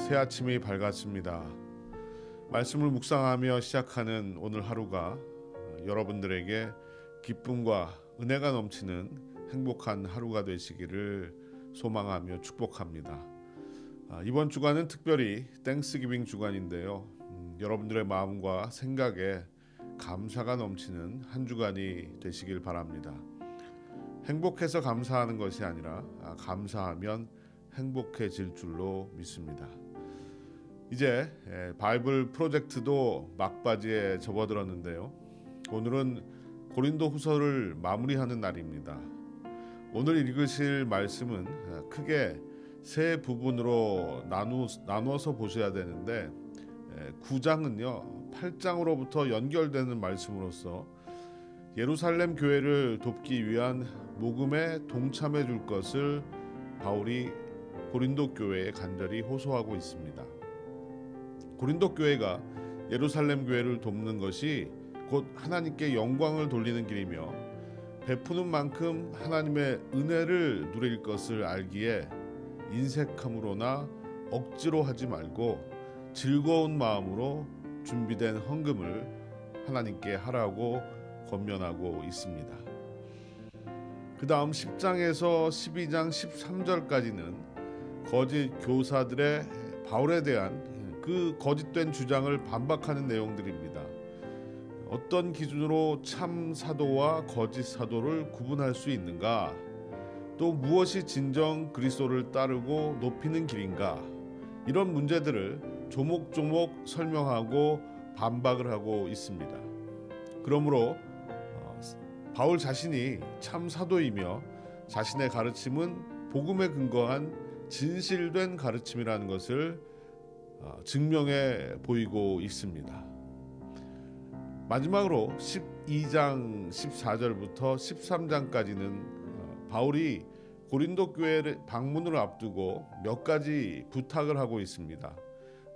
새 아침이 밝았습니다. 말씀을 묵상하며 시작하는 오늘 하루가 여러분들에게 기쁨과 은혜가 넘치는 행복한 하루가 되시기를 소망하며 축복합니다. 이번 주간은 특별히 땡스기빙 주간인데요. 여러분들의 마음과 생각에 감사가 넘치는 한 주간이 되시길 바랍니다. 행복해서 감사하는 것이 아니라 감사하면 행복해질 줄로 믿습니다. 이제 바이블 프로젝트도 막바지에 접어들었는데요. 오늘은 고린도 후서를 마무리하는 날입니다. 오늘 읽으실 말씀은 크게 세 부분으로 나누어서 보셔야 되는데 9장은요 8장으로부터 연결되는 말씀으로서 예루살렘 교회를 돕기 위한 모금에 동참해 줄 것을 바울이 고린도 교회에 간절히 호소하고 있습니다. 고린도 교회가 예루살렘 교회를 돕는 것이 곧 하나님께 영광을 돌리는 길이며 베푸는 만큼 하나님의 은혜를 누릴 것을 알기에 인색함으로나 억지로 하지 말고 즐거운 마음으로 준비된 헌금을 하나님께 하라고 권면하고 있습니다. 그 다음 10장에서 12장 13절까지는 거짓 교사들의 바울에 대한 그 거짓된 주장을 반박하는 내용들입니다. 어떤 기준으로 참 사도와 거짓 사도를 구분할 수 있는가? 또 무엇이 진정 그리스도를 따르고 높이는 길인가? 이런 문제들을 조목조목 설명하고 반박을 하고 있습니다. 그러므로 바울 자신이 참 사도이며 자신의 가르침은 복음에 근거한 진실된 가르침이라는 것을 증명해 보이고 있습니다. 마지막으로 12장 14절부터 13장까지는 바울이 고린도 교회 방문을 앞두고 몇 가지 부탁을 하고 있습니다.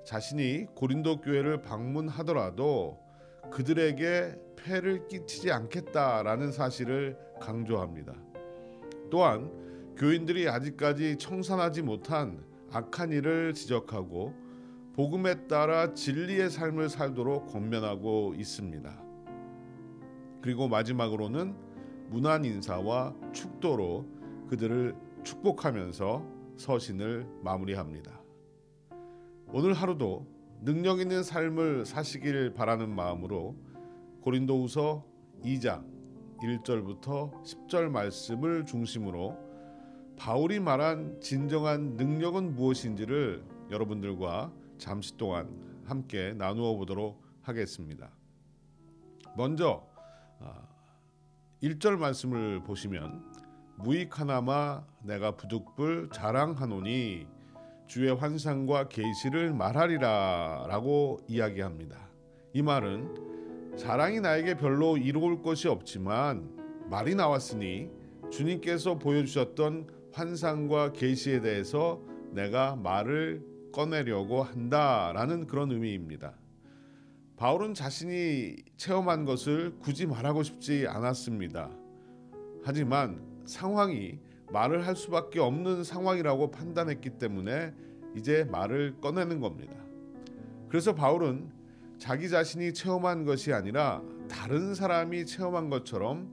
자신이 고린도 교회를 방문하더라도 그들에게 폐를 끼치지 않겠다라는 사실을 강조합니다. 또한 교인들이 아직까지 청산하지 못한 악한 일을 지적하고 복음에 따라 진리의 삶을 살도록 권면하고 있습니다. 그리고 마지막으로는 문안 인사와 축도로 그들을 축복하면서 서신을 마무리합니다. 오늘 하루도 능력 있는 삶을 사시길 바라는 마음으로 고린도후서 2장 1절부터 10절 말씀을 중심으로 바울이 말한 진정한 능력은 무엇인지를 여러분들과 잠시 동안 함께 나누어 보도록 하겠습니다. 먼저 1절 말씀을 보시면 무익하나마 내가 부득불 자랑하노니 주의 환상과 계시를 말하리라 라고 이야기합니다. 이 말은 자랑이 나에게 별로 이로울 것이 없지만 말이 나왔으니 주님께서 보여주셨던 환상과 계시에 대해서 내가 말을 꺼내려고 한다라는 그런 의미입니다. 바울은 자신이 체험한 것을 굳이 말하고 싶지 않았습니다. 하지만 상황이 말을 할 수밖에 없는 상황이라고 판단했기 때문에 이제 말을 꺼내는 겁니다. 그래서 바울은 자기 자신이 체험한 것이 아니라 다른 사람이 체험한 것처럼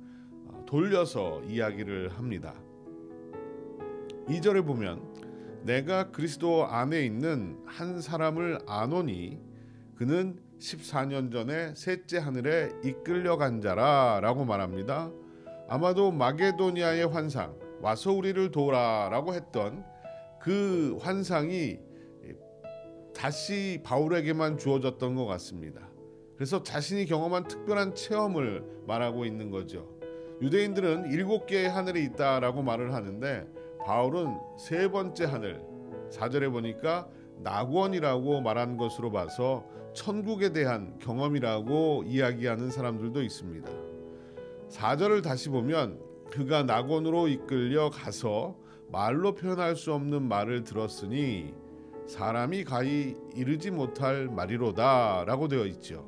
돌려서 이야기를 합니다. 2절에 보면 내가 그리스도 안에 있는 한 사람을 아노니 그는 14년 전에 셋째 하늘에 이끌려간 자라 라고 말합니다. 아마도 마게도니아의 환상 와서 우리를 도우라 라고 했던 그 환상이 다시 바울에게만 주어졌던 것 같습니다. 그래서 자신이 경험한 특별한 체험을 말하고 있는 거죠. 유대인들은 7개의 하늘이 있다라고 말을 하는데 바울은 세 번째 하늘 4절에 보니까 낙원이라고 말한 것으로 봐서 천국에 대한 경험이라고 이야기하는 사람들도 있습니다. 4절을 다시 보면 그가 낙원으로 이끌려 가서 말로 표현할 수 없는 말을 들었으니 사람이 가히 이르지 못할 말이로다 라고 되어 있죠.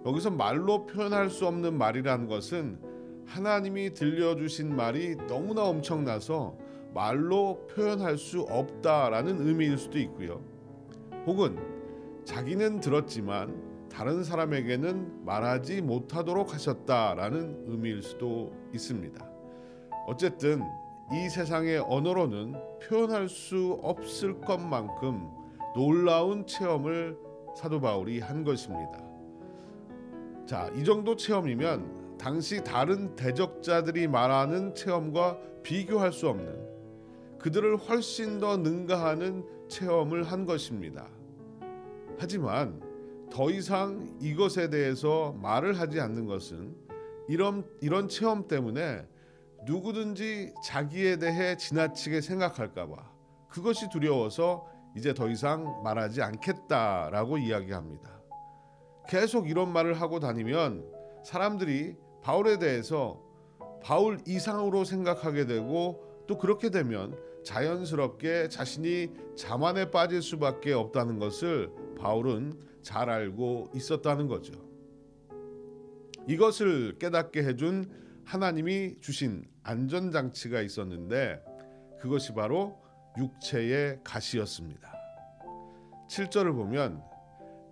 여기서 말로 표현할 수 없는 말이라는 것은 하나님이 들려주신 말이 너무나 엄청나서 말로 표현할 수 없다라는 의미일 수도 있고요. 혹은 자기는 들었지만 다른 사람에게는 말하지 못하도록 하셨다라는 의미일 수도 있습니다. 어쨌든 이 세상의 언어로는 표현할 수 없을 것만큼 놀라운 체험을 사도 바울이 한 것입니다. 자, 이 정도 체험이면 당시 다른 대적자들이 말하는 체험과 비교할 수 없는, 그들을 훨씬 더 능가하는 체험을 한 것입니다. 하지만 더 이상 이것에 대해서 말을 하지 않는 것은 이런 체험 때문에 누구든지 자기에 대해 지나치게 생각할까 봐, 그것이 두려워서 이제 더 이상 말하지 않겠다라고 이야기합니다. 계속 이런 말을 하고 다니면 사람들이 바울에 대해서 바울 이상으로 생각하게 되고, 또 그렇게 되면 자연스럽게 자신이 자만에 빠질 수밖에 없다는 것을 바울은 잘 알고 있었다는 거죠. 이것을 깨닫게 해준 하나님이 주신 안전장치가 있었는데, 그것이 바로 육체의 가시였습니다. 7절을 보면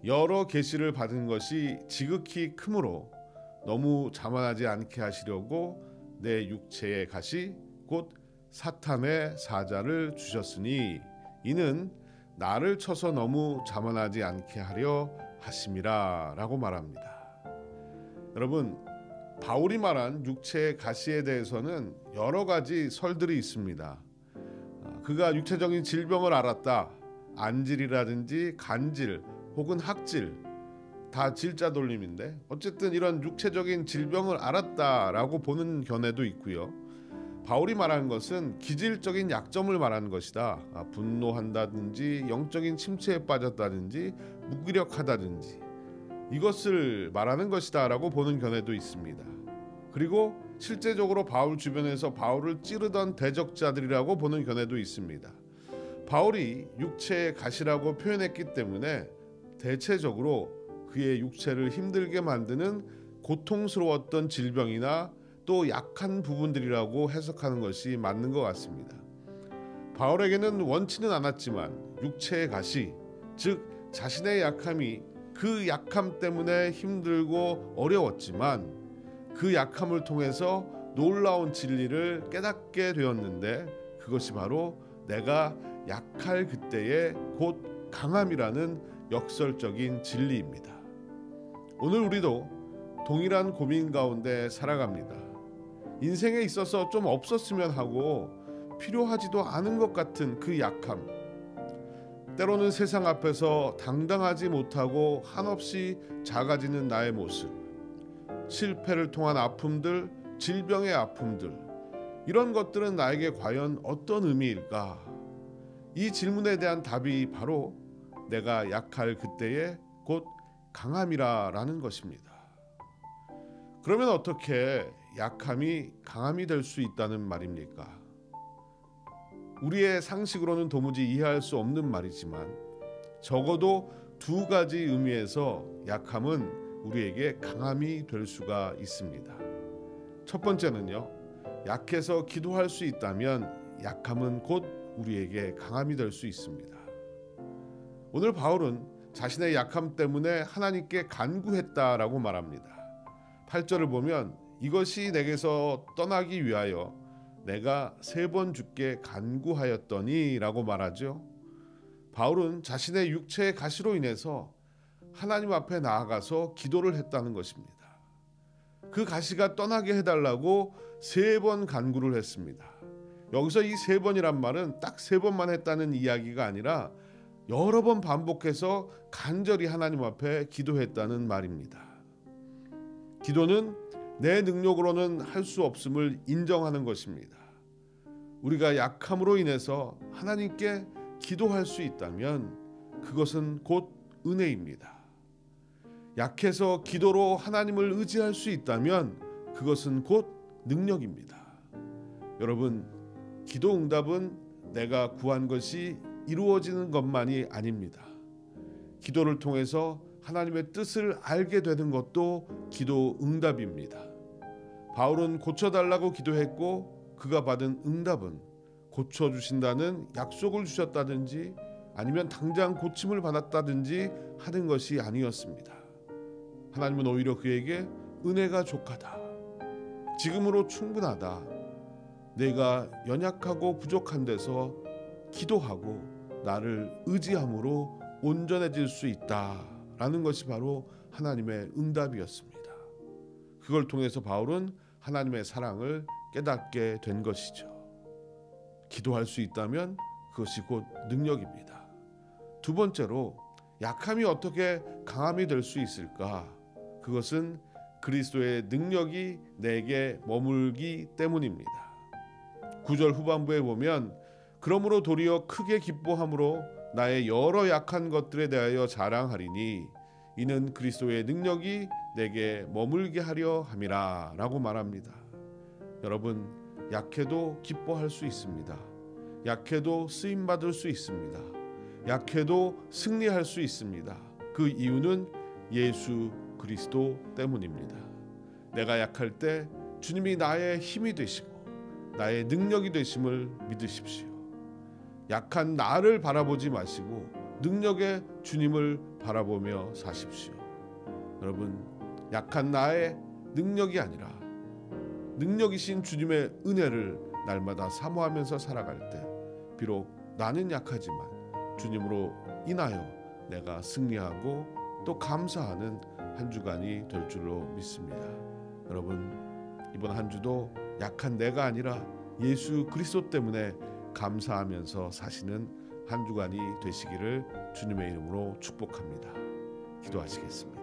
여러 계시를 받은 것이 지극히 크므로 너무 자만하지 않게 하시려고 내 육체의 가시 곧 사탄의 사자를 주셨으니 이는 나를 쳐서 너무 자만하지 않게 하려 하심이라 라고 말합니다. 여러분, 바울이 말한 육체의 가시에 대해서는 여러 가지 설들이 있습니다. 그가 육체적인 질병을 앓았다, 안질이라든지 간질 혹은 학질, 다 질자 돌림인데 어쨌든 이런 육체적인 질병을 앓았다라고 보는 견해도 있고요. 바울이 말하는 것은 기질적인 약점을 말하는 것이다. 분노한다든지 영적인 침체에 빠졌다든지 무기력하다든지 이것을 말하는 것이다 라고 보는 견해도 있습니다. 그리고 실제적으로 바울 주변에서 바울을 찌르던 대적자들이라고 보는 견해도 있습니다. 바울이 육체의 가시라고 표현했기 때문에 대체적으로 그의 육체를 힘들게 만드는 고통스러웠던 질병이나 또 약한 부분들이라고 해석하는 것이 맞는 것 같습니다. 바울에게는 원치는 않았지만 육체의 가시, 즉 자신의 약함이 그 약함 때문에 힘들고 어려웠지만 그 약함을 통해서 놀라운 진리를 깨닫게 되었는데, 그것이 바로 내가 약할 그때의 곧 강함이라는 역설적인 진리입니다. 오늘 우리도 동일한 고민 가운데 살아갑니다. 인생에 있어서 좀 없었으면 하고 필요하지도 않은 것 같은 그 약함, 때로는 세상 앞에서 당당하지 못하고 한없이 작아지는 나의 모습, 실패를 통한 아픔들, 질병의 아픔들, 이런 것들은 나에게 과연 어떤 의미일까? 이 질문에 대한 답이 바로 내가 약할 그때의 곧 강함이라는 것입니다. 그러면 어떻게 약함이 강함이 될 수 있다는 말입니까? 우리의 상식으로는 도무지 이해할 수 없는 말이지만 적어도 두 가지 의미에서 약함은 우리에게 강함이 될 수가 있습니다. 첫 번째는요, 약해서 기도할 수 있다면 약함은 곧 우리에게 강함이 될 수 있습니다. 오늘 바울은 자신의 약함 때문에 하나님께 간구했다라고 말합니다. 8절을 보면 이것이 내게서 떠나기 위하여 내가 3번 주께 간구하였더니 라고 말하죠. 바울은 자신의 육체의 가시로 인해서 하나님 앞에 나아가서 기도를 했다는 것입니다. 그 가시가 떠나게 해달라고 3번 간구를 했습니다. 여기서 이 3번이란 말은 딱 3번만 했다는 이야기가 아니라 여러 번 반복해서 간절히 하나님 앞에 기도했다는 말입니다. 기도는 내 능력으로는 할 수 없음을 인정하는 것입니다. 우리가 약함으로 인해서 하나님께 기도할 수 있다면 그것은 곧 은혜입니다. 약해서 기도로 하나님을 의지할 수 있다면 그것은 곧 능력입니다. 여러분, 기도 응답은 내가 구한 것이 이루어지는 것만이 아닙니다. 기도를 통해서 하나님의 뜻을 알게 되는 것도 기도 응답입니다. 바울은 고쳐달라고 기도했고 그가 받은 응답은 고쳐주신다는 약속을 주셨다든지 아니면 당장 고침을 받았다든지 하는 것이 아니었습니다. 하나님은 오히려 그에게 은혜가 족하다, 지금으로 충분하다, 내가 연약하고 부족한 데서 기도하고 나를 의지함으로 온전해질 수 있다라는 것이 바로 하나님의 응답이었습니다. 그걸 통해서 바울은 하나님의 사랑을 깨닫게 된 것이죠. 기도할 수 있다면 그것이 곧 능력입니다. 두 번째로, 약함이 어떻게 강함이 될 수 있을까? 그것은 그리스도의 능력이 내게 머물기 때문입니다. 9절 후반부에 보면, 그러므로 도리어 크게 기뻐함으로 나의 여러 약한 것들에 대하여 자랑하리니 이는 그리스도의 능력이 내게 머물게 하려 함이라 라고 말합니다. 여러분, 약해도 기뻐할 수 있습니다. 약해도 쓰임받을 수 있습니다. 약해도 승리할 수 있습니다. 그 이유는 예수 그리스도 때문입니다. 내가 약할 때 주님이 나의 힘이 되시고 나의 능력이 되심을 믿으십시오. 약한 나를 바라보지 마시고 능력의 주님을 바라보며 사십시오. 여러분, 약한 나의 능력이 아니라 능력이신 주님의 은혜를 날마다 사모하면서 살아갈 때 비록 나는 약하지만 주님으로 인하여 내가 승리하고 또 감사하는 한 주간이 될 줄로 믿습니다. 여러분, 이번 한 주도 약한 내가 아니라 예수 그리스도 때문에 감사하면서 사시는 한 주간이 되시기를 주님의 이름으로 축복합니다. 기도하시겠습니다.